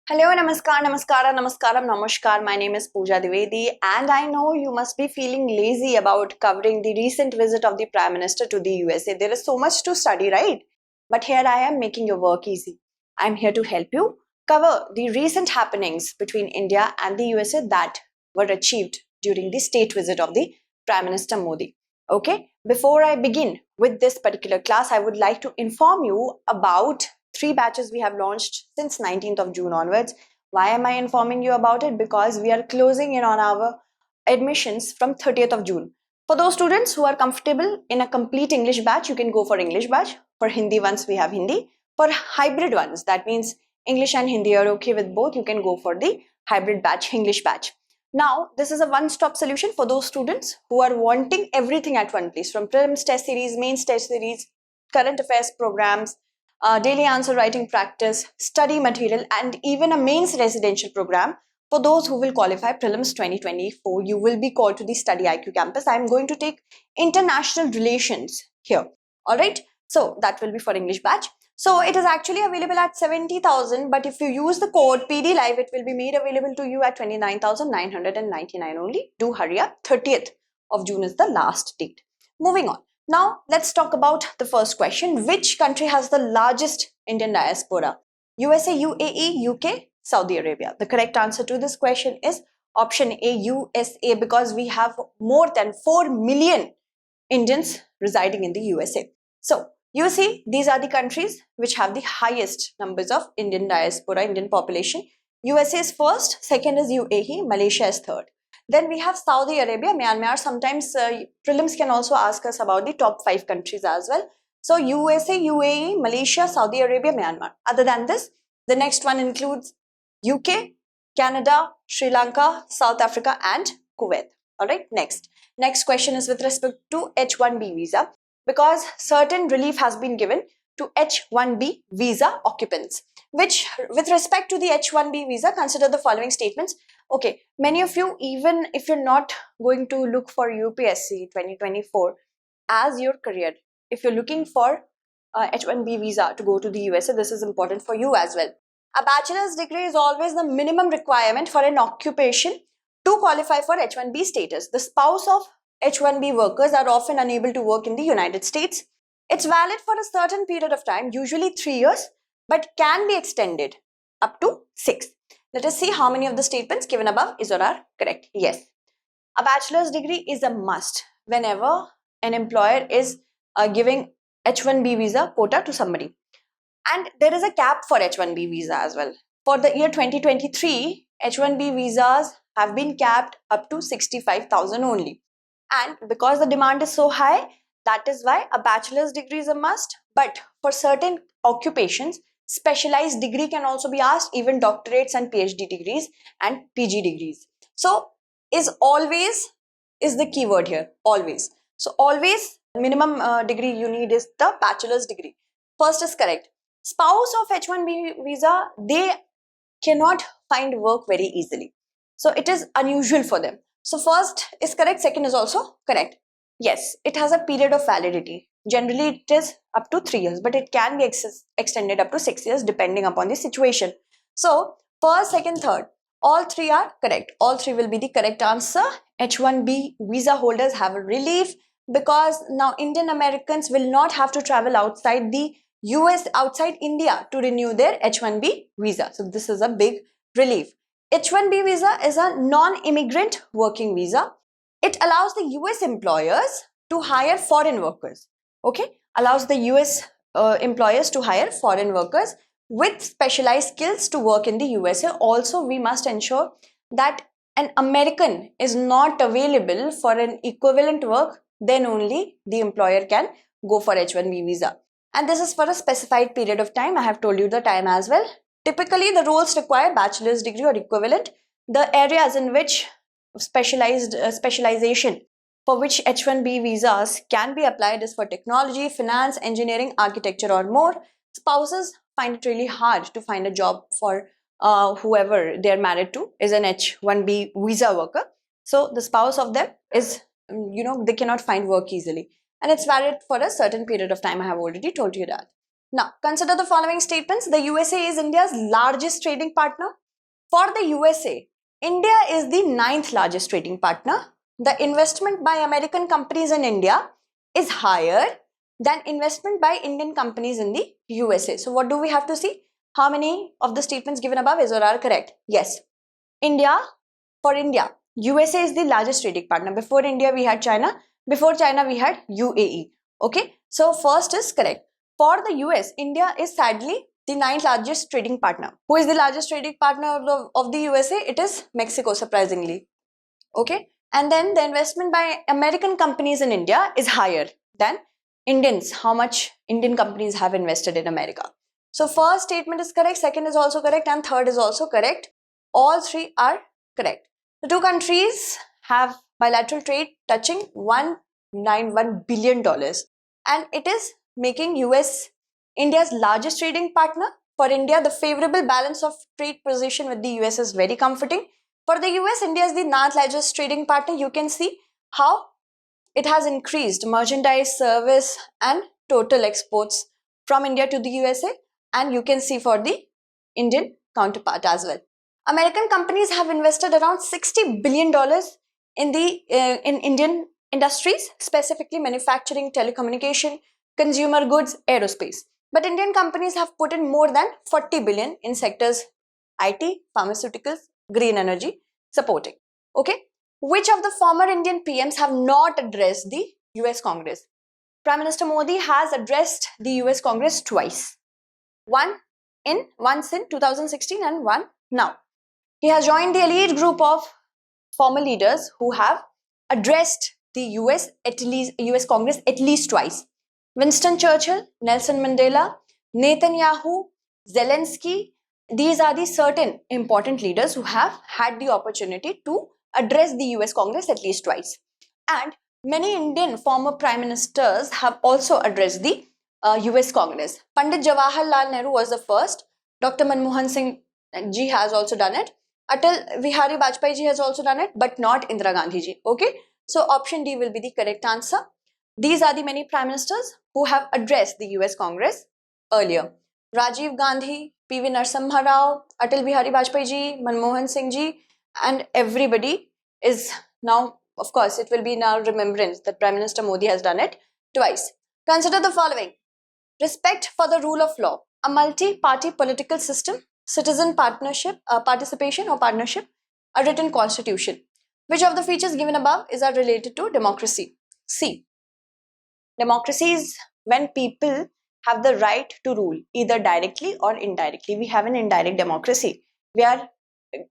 Hello, namaskar, namaskara, namaskaram, namaskar. My name is Pooja Dwivedi, and I know you must be feeling lazy about covering the recent visit of the Prime Minister to the USA. There is so much to study, right? But here I am making your work easy. I'm here to help you cover the recent happenings between India and the USA that were achieved during the state visit of the Prime Minister Modi. Okay, before I begin with this particular class, I would like to inform you about 3 batches we have launched since 19th of June onwards. Why am I informing you about it? Because we are closing in on our admissions from 30th of June. For those students who are comfortable in a complete English batch, you can go for English batch. For Hindi ones, we have Hindi. For hybrid ones, that means English and Hindi are okay with both, you can go for the hybrid batch, English batch. Now, this is a one-stop solution for those students who are wanting everything at one place, from prelims test series, mains test series, current affairs programs, daily answer writing practice, study material, and even a mains residential program. For those who will qualify prelims 2024, you will be called to the StudyIQ campus. I am going to take international relations here. All right. So that will be for English batch. So it is actually available at 70,000, but if you use the code PD Live, it will be made available to you at 29,999 only. Do hurry up. 30th of June is the last date. Moving on. Now, let's talk about the first question. Which country has the largest Indian diaspora? USA, UAE, UK, Saudi Arabia. The correct answer to this question is option A, USA, because we have more than 4 million Indians residing in the USA. So, you see, these are the countries which have the highest numbers of Indian diaspora, Indian population. USA is first, second is UAE, Malaysia is third. Then we have Saudi Arabia, Myanmar. Sometimes prelims can also ask us about the top 5 countries as well. So USA, UAE, Malaysia, Saudi Arabia, Myanmar. Other than this, the next one includes UK, Canada, Sri Lanka, South Africa, and Kuwait. All right, next. Next question is with respect to H-1B visa, because certain relief has been given to H-1B visa occupants, which with respect to the H-1B visa, consider the following statements. Okay, many of you, even if you're not going to look for UPSC 2024 as your career, if you're looking for H-1B visa to go to the USA, this is important for you as well. A bachelor's degree is always the minimum requirement for an occupation to qualify for H-1B status. The spouse of H-1B workers are often unable to work in the United States. It's valid for a certain period of time, usually 3 years, but can be extended up to 6. Let us see how many of the statements given above is or are correct. Yes. A bachelor's degree is a must whenever an employer is giving H-1B visa quota to somebody. And there is a cap for H-1B visa as well. For the year 2023, H-1B visas have been capped up to 65,000 only. And because the demand is so high, that is why a bachelor's degree is a must. But for certain occupations, specialized degree can also be asked, even doctorates and PhD degrees and PG degrees. So is always is the keyword here, always. So always minimum degree you need is the bachelor's degree. First is correct. Spouse of H-1B visa, they cannot find work very easily. So it is unusual for them. So first is correct, second is also correct. Yes, it has a period of validity. Generally, it is up to 3 years, but it can be extended up to 6 years depending upon the situation. So, first, second, third, all 3 are correct. All 3 will be the correct answer. H-1B visa holders have a relief because now Indian Americans will not have to travel outside the US, outside India to renew their H-1B visa. So, this is a big relief. H-1B visa is a non-immigrant working visa. It allows the US employers to hire foreign workers. Okay, allows the US employers to hire foreign workers with specialized skills to work in the USA. Also, we must ensure that an American is not available for an equivalent work, then only the employer can go for H-1B visa. And this is for a specified period of time. I have told you the time as well. Typically, the roles require bachelor's degree or equivalent. The areas in which specialization for which H-1B visas can be applied is for technology, finance, engineering, architecture or more. Spouses find it really hard to find a job for whoever they are married to is an H-1B visa worker. So the spouse of them is, they cannot find work easily. And it's valid for a certain period of time. I have already told you that. Now, consider the following statements. The USA is India's largest trading partner. For the USA, India is the 9th largest trading partner. The investment by American companies in India is higher than investment by Indian companies in the USA. So what do we have to see? How many of the statements given above is or are correct? Yes. For India, USA is the largest trading partner. Before India, we had China. Before China, we had UAE. Okay. So first is correct. For the US, India is sadly the 9th largest trading partner. Who is the largest trading partner of the USA? It is Mexico, surprisingly. Okay. And then the investment by American companies in India is higher than Indians. How much Indian companies have invested in America? So first statement is correct, second is also correct, and third is also correct. All three are correct. The two countries have bilateral trade touching $191 billion, and it is making US India's largest trading partner. For India, the favorable balance of trade position with the US is very comforting. For the US, India is the 9th largest trading partner. You can see how it has increased merchandise, service, and total exports from India to the USA, and you can see for the Indian counterpart as well. American companies have invested around $60 billion in Indian industries, specifically manufacturing, telecommunication, consumer goods, aerospace. But Indian companies have put in more than $40 billion in sectors IT, pharmaceuticals, green energy, supporting. Okay. Which of the former Indian PMs have not addressed the US Congress? Prime Minister Modi has addressed the US Congress twice. Once in 2016 and one now. He has joined the elite group of former leaders who have addressed the US Congress at least twice. Winston Churchill, Nelson Mandela, Netanyahu, Zelensky. These are the certain important leaders who have had the opportunity to address the US Congress at least twice. And many Indian former prime ministers have also addressed the US Congress. Pandit Jawaharlal Nehru was the first. Dr. Manmohan Singh ji has also done it. Atal Bihari Vajpayee ji has also done it, but not Indira Gandhi ji. Okay, so option D will be the correct answer. These are the many prime ministers who have addressed the US Congress earlier. Rajiv Gandhi, P.V. Narasimha Rao, Atal Bihari Vajpayee ji, Manmohan Singh ji, and everybody is now, of course, it will be now remembrance that Prime Minister Modi has done it twice. Consider the following. Respect for the rule of law, a multi-party political system, citizen participation or partnership, a written constitution. Which of the features given above are related to democracy? C. Democracy is when people have the right to rule, either directly or indirectly. We have an indirect democracy. We are,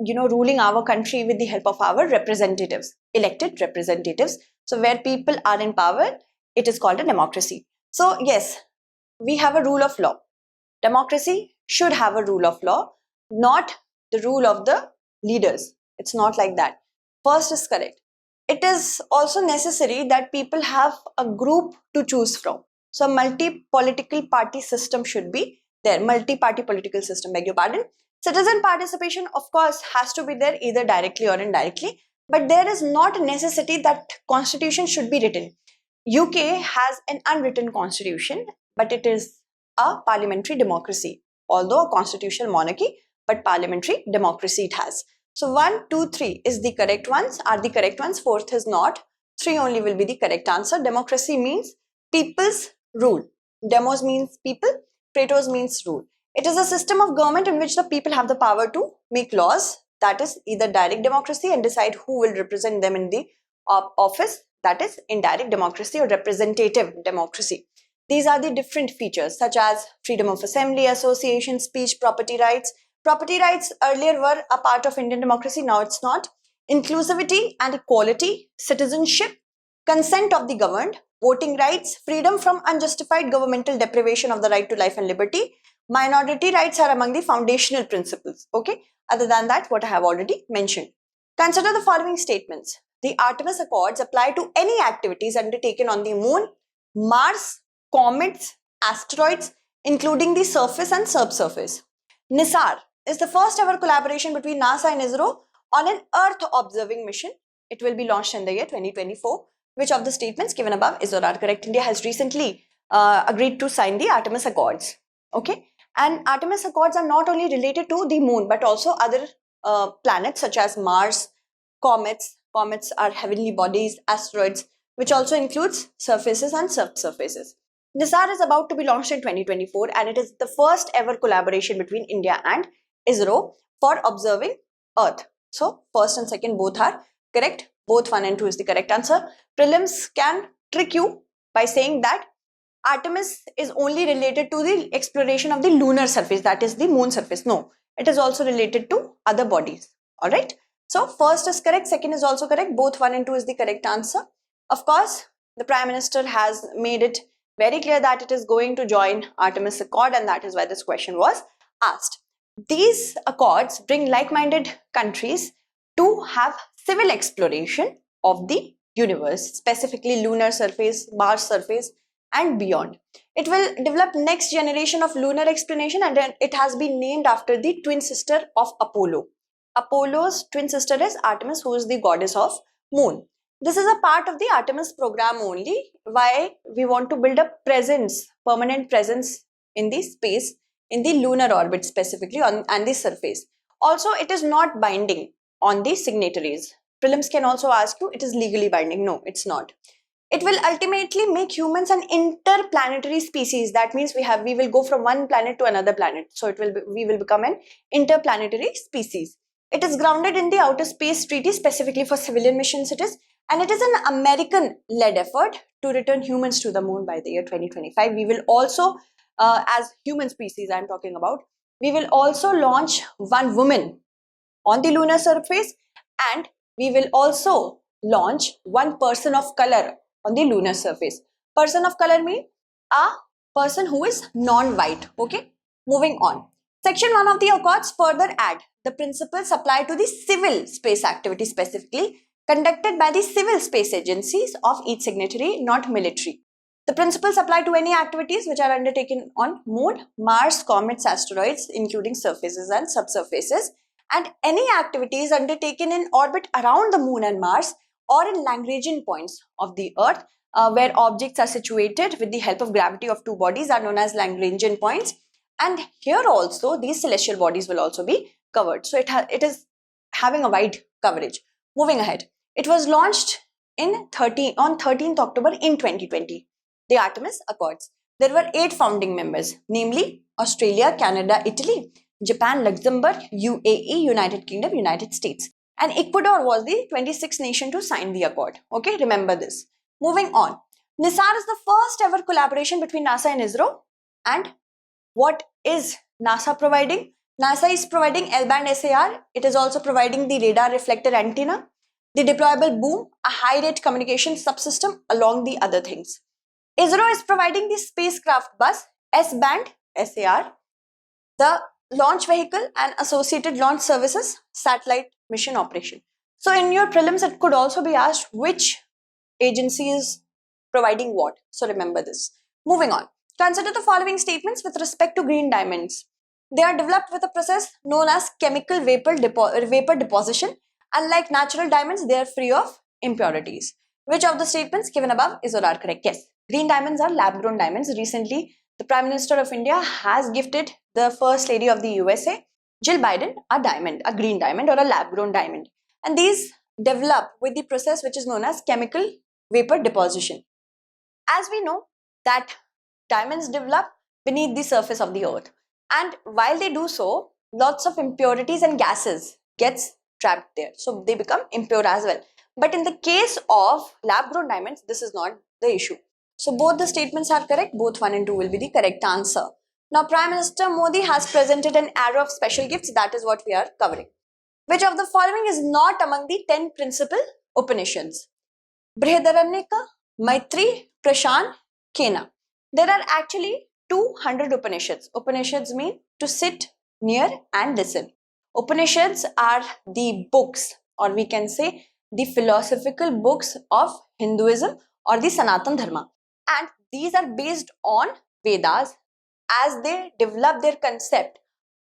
ruling our country with the help of our representatives, elected representatives. So where people are in power, it is called a democracy. So yes, we have a rule of law. Democracy should have a rule of law, not the rule of the leaders. It's not like that. First is correct. It is also necessary that people have a group to choose from. So multi-political party system should be there. Multi-party political system, beg your pardon. Citizen participation, of course, has to be there either directly or indirectly. But there is not a necessity that constitution should be written. UK has an unwritten constitution, but it is a parliamentary democracy. Although a constitutional monarchy, but parliamentary democracy it has. So 1, 2, 3 is the correct ones, are the correct ones. Fourth is not. 3 only will be the correct answer. Democracy means people's rule. Demos means people. Praetos means rule. It is a system of government in which the people have the power to make laws. That is either direct democracy and decide who will represent them in the office. That is indirect democracy or representative democracy. These are the different features such as freedom of assembly, association, speech, property rights. Property rights earlier were a part of Indian democracy, now it's not. Inclusivity and equality, citizenship, consent of the governed, voting rights, freedom from unjustified governmental deprivation of the right to life and liberty. Minority rights are among the foundational principles. Okay, other than that, what I have already mentioned. Consider the following statements. The Artemis Accords apply to any activities undertaken on the moon, Mars, comets, asteroids, including the surface and subsurface. NISAR is the first ever collaboration between NASA and ISRO on an Earth observing mission. It will be launched in the year 2024. Which of the statements given above is or are correct? India has recently agreed to sign the Artemis Accords. Okay, and Artemis Accords are not only related to the moon but also other planets such as Mars, comets. Comets are heavenly bodies, asteroids, which also includes surfaces and subsurfaces. NISAR is about to be launched in 2024 and it is the first ever collaboration between India and ISRO for observing Earth. So first and second both are correct. Both 1 and 2 is the correct answer. Prelims can trick you by saying that Artemis is only related to the exploration of the lunar surface, that is the moon surface. No, it is also related to other bodies. Alright. So first is correct, second is also correct. Both 1 and 2 is the correct answer. Of course, the Prime Minister has made it very clear that it is going to join Artemis Accord, and that is why this question was asked. These accords bring like-minded countries to have civil exploration of the universe, specifically lunar surface, Mars surface, and beyond. It will develop next generation of lunar exploration, and it has been named after the twin sister of Apollo. Apollo's twin sister is Artemis, who is the goddess of moon. This is a part of the Artemis program only, why we want to build a presence, permanent presence in the space, in the lunar orbit specifically on the surface. Also, it is not binding on the signatories. Prelims can also ask you, it is legally binding. No, it's not. It will ultimately make humans an interplanetary species. That means we will go from one planet to another planet. So we will become an interplanetary species. It is grounded in the Outer Space Treaty, specifically for civilian missions it is. And it is an American-led effort to return humans to the moon by the year 2025. We will also, as human species I'm talking about, we will also launch one woman on the lunar surface, and we will also launch one person of color on the lunar surface. Person of color means a person who is non-white. Okay, moving on. Section 1 of the Accords further add the principles apply to the civil space activity, specifically conducted by the civil space agencies of each signatory, not military. The principles apply to any activities which are undertaken on moon, Mars, comets, asteroids, including surfaces and subsurfaces, and any activities undertaken in orbit around the moon and Mars or in Lagrangian points of the Earth, where objects are situated with the help of gravity of two bodies are known as Lagrangian points. And here also these celestial bodies will also be covered. So it is having a wide coverage. Moving ahead, it was launched on 13th October in 2020, the Artemis Accords. There were 8 founding members, namely Australia, Canada, Italy, Japan, Luxembourg, UAE, United Kingdom, United States. And Ecuador was the 26th nation to sign the accord. Okay, remember this. Moving on. NISAR is the first ever collaboration between NASA and ISRO. And what is NASA providing? NASA is providing L-band SAR. It is also providing the radar reflector antenna, the deployable boom, a high-rate communication subsystem, along the other things. ISRO is providing the spacecraft bus, S-band SAR, the launch vehicle and associated launch services, satellite mission operation. So in your prelims, it could also be asked which agency is providing what. So remember this. Moving on. Consider the following statements with respect to green diamonds. They are developed with a process known as chemical vapor deposition. Unlike natural diamonds, they are free of impurities. Which of the statements given above is or are correct? Yes. Green diamonds are lab-grown diamonds. Recently, the Prime Minister of India has gifted the First Lady of the USA, Jill Biden, a diamond, a green diamond or a lab-grown diamond. And these develop with the process which is known as chemical vapor deposition. As we know that diamonds develop beneath the surface of the earth, and while they do so, lots of impurities and gases gets trapped there. So they become impure as well. But in the case of lab-grown diamonds, this is not the issue. So both the statements are correct. Both 1 and 2 will be the correct answer. Now Prime Minister Modi has presented an array of special gifts. That is what we are covering. Which of the following is not among the 10 principal Upanishads? Brihadaranyaka, Maitri, Prashan, Kena. There are actually 200 Upanishads. Upanishads mean to sit near and listen. Upanishads are the books, or we can say the philosophical books of Hinduism or the Sanatan Dharma. And these are based on Vedas as they develop their concept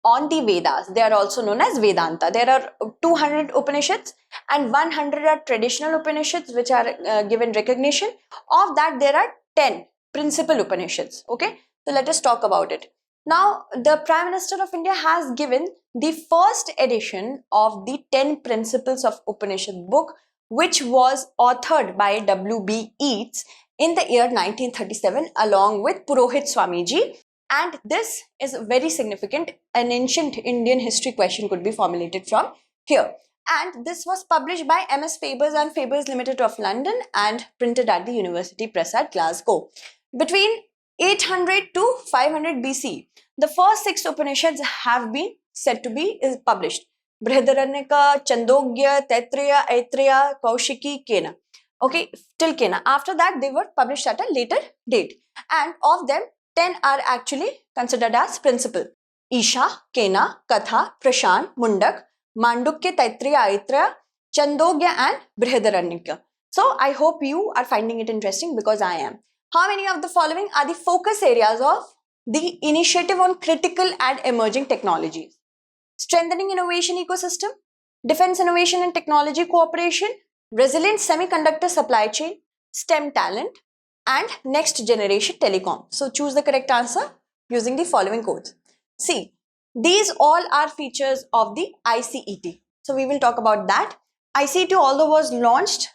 on the Vedas. They are also known as Vedanta. There are 200 Upanishads and 100 are traditional Upanishads which are given recognition. Of that, there are 10 principal Upanishads. Okay, so let us talk about it. Now, the Prime Minister of India has given the first edition of the 10 Principles of Upanishad book, which was authored by W.B. Yeats in the year 1937 along with Purohit Swamiji. And this is very significant. An ancient Indian history question could be formulated from here. And this was published by M.S. Fabers and Fabers Limited of London and printed at the University Press at Glasgow. Between 800 to 500 BC, the first 6 Upanishads have been said to be published. Brihadaranyaka, Chandogya, Taittiriya, Aitreya, Kaushiki, Kena. Okay, till Kena. After that, they were published at a later date. And of them, 10 are actually considered as principal. Isha, Kena, Katha, Prashan, Mundak, Mandukya, Taittiriya, Aitreya, Chandogya and Brihadaranyaka. So, I hope you are finding it interesting because I am. How many of the following are the focus areas of the initiative on critical and emerging technologies? Strengthening innovation ecosystem, defense innovation and technology cooperation, resilient semiconductor supply chain, STEM talent, and next generation telecom. So choose the correct answer using the following codes. See, these all are features of the ICET. So we will talk about that. ICET, although was launched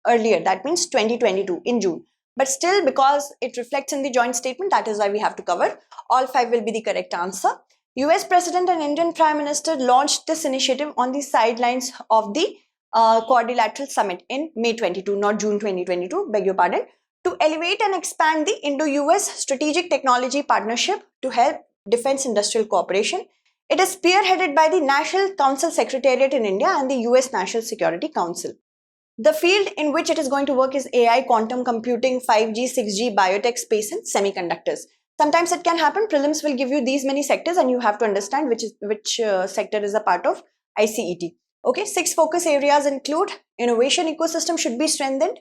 earlier, that means 2022 in June. But still, because it reflects in the joint statement, that is why we have to cover. All 5 will be the correct answer. US President and Indian Prime Minister launched this initiative on the sidelines of the Quadrilateral Summit in May 22, not June 2022, beg your pardon, to elevate and expand the Indo-US Strategic Technology Partnership to help defense industrial cooperation. It is spearheaded by the National Council Secretariat in India and the US National Security Council. The field in which it is going to work is AI, quantum computing, 5G, 6G, biotech, space and semiconductors. Sometimes it can happen, prelims will give you these many sectors and you have to understand which sector is a part of ICET. Okay, 6 focus areas include innovation ecosystem should be strengthened,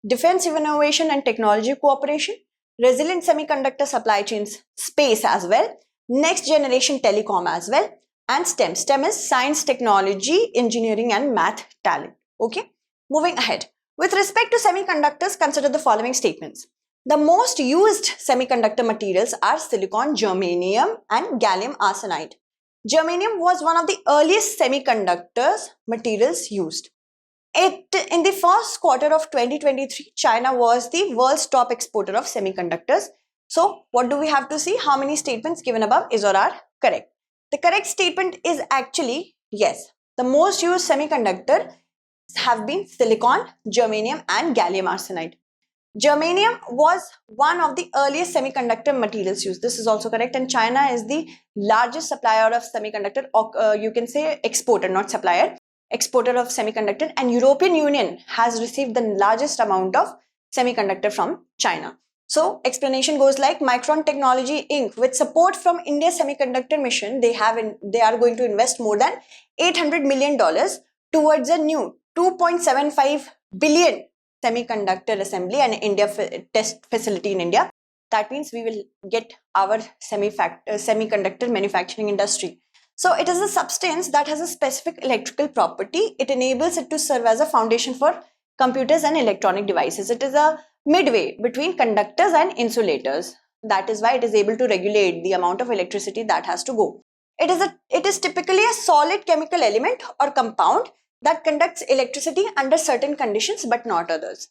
defense innovation and technology cooperation, resilient semiconductor supply chains, space as well, next generation telecom as well, and STEM. STEM is science, technology, engineering and math talent. Okay. Moving ahead, with respect to semiconductors, consider the following statements. The most used semiconductor materials are silicon, germanium and gallium arsenide. Germanium was one of the earliest semiconductors materials used. In the first quarter of 2023, China was the world's top exporter of semiconductors. So, what do we have to see? How many statements given above is or are correct? The correct statement is actually yes. The most used semiconductor have been silicon, germanium and gallium arsenide. Germanium was one of the earliest semiconductor materials used. This is also correct, and China is the largest supplier of semiconductor, or you can say exporter, not supplier, exporter of semiconductor, and European Union has received the largest amount of semiconductor from China. So explanation goes like Micron Technology Inc. with support from India Semiconductor Mission, they are going to invest more than $800 million towards a new 2.75 billion semiconductor assembly and India test facility in India. That means we will get our semiconductor manufacturing industry. So it is a substance that has a specific electrical property. It enables it to serve as a foundation for computers and electronic devices. It is a midway between conductors and insulators. That is why it is able to regulate the amount of electricity that has to go. It is typically a solid chemical element or compound that conducts electricity under certain conditions but not others.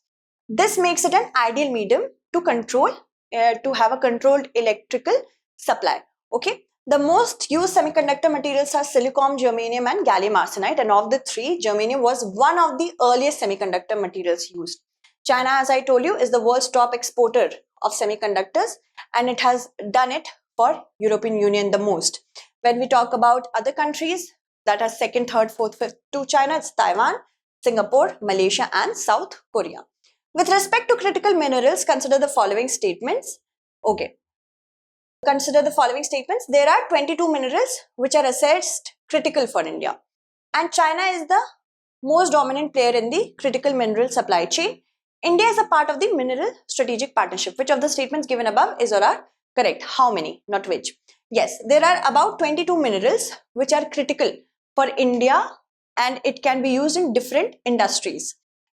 This makes it an ideal medium to control, to have a controlled electrical supply. Okay. The most used semiconductor materials are silicon, germanium and gallium arsenide, and of the 3, germanium was one of the earliest semiconductor materials used. China, as I told you, is the world's top exporter of semiconductors and it has done it for European Union the most. When we talk about other countries that are 2nd, 3rd, 4th, 5th to China, it's Taiwan, Singapore, Malaysia and South Korea. With respect to critical minerals, consider the following statements. Okay. Consider the following statements. There are 22 minerals which are assessed critical for India. And China is the most dominant player in the critical mineral supply chain. India is a part of the Mineral Strategic Partnership. Which of the statements given above is or are correct? How many? Not which. Yes, there are about 22 minerals which are critical for India and it can be used in different industries.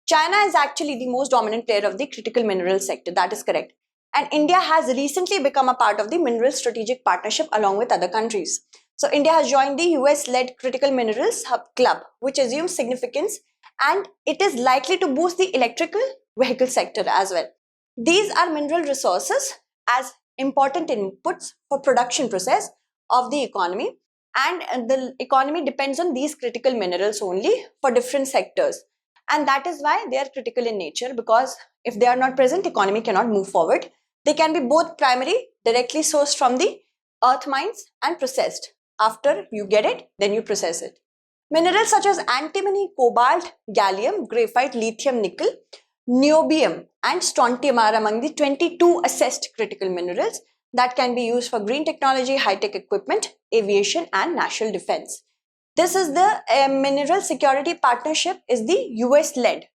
China is actually the most dominant player of the critical mineral sector. That is correct. And India has recently become a part of the Mineral Strategic Partnership along with other countries. So India has joined the US-led Critical Minerals Hub Club, which assumes significance, and it is likely to boost the electrical vehicle sector as well. These are mineral resources as important inputs for production process of the economy, and the economy depends on these critical minerals only for different sectors. And that is why they are critical in nature, because if they are not present, economy cannot move forward. They can be both primary, directly sourced from the earth mines, and processed. After you get it, then you process it. Minerals such as antimony, cobalt, gallium, graphite, lithium, nickel, niobium and strontium are among the 22 assessed critical minerals that can be used for green technology, high-tech equipment, aviation and national defense. This is the Mineral Security Partnership, is the US-led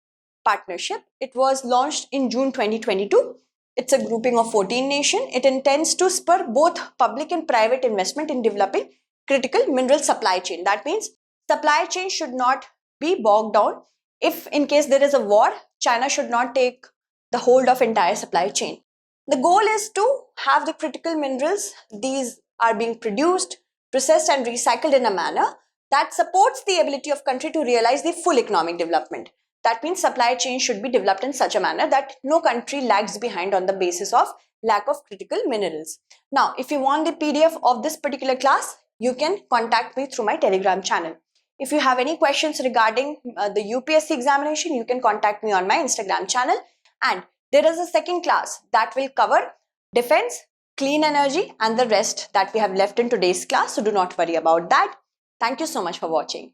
partnership. It was launched in June 2022. It's a grouping of 14 nations. It intends to spur both public and private investment in developing critical mineral supply chain. That means supply chain should not be bogged down. If in case there is a war, China should not take the hold of entire supply chain. The goal is to have the critical minerals. These are being produced, processed and recycled in a manner that supports the ability of country to realize the full economic development. That means supply chain should be developed in such a manner that no country lags behind on the basis of lack of critical minerals. Now, if you want the PDF of this particular class, you can contact me through my Telegram channel. If you have any questions regarding the UPSC examination, you can contact me on my Instagram channel. And there is a second class that will cover defense, clean energy and the rest that we have left in today's class. So do not worry about that. Thank you so much for watching.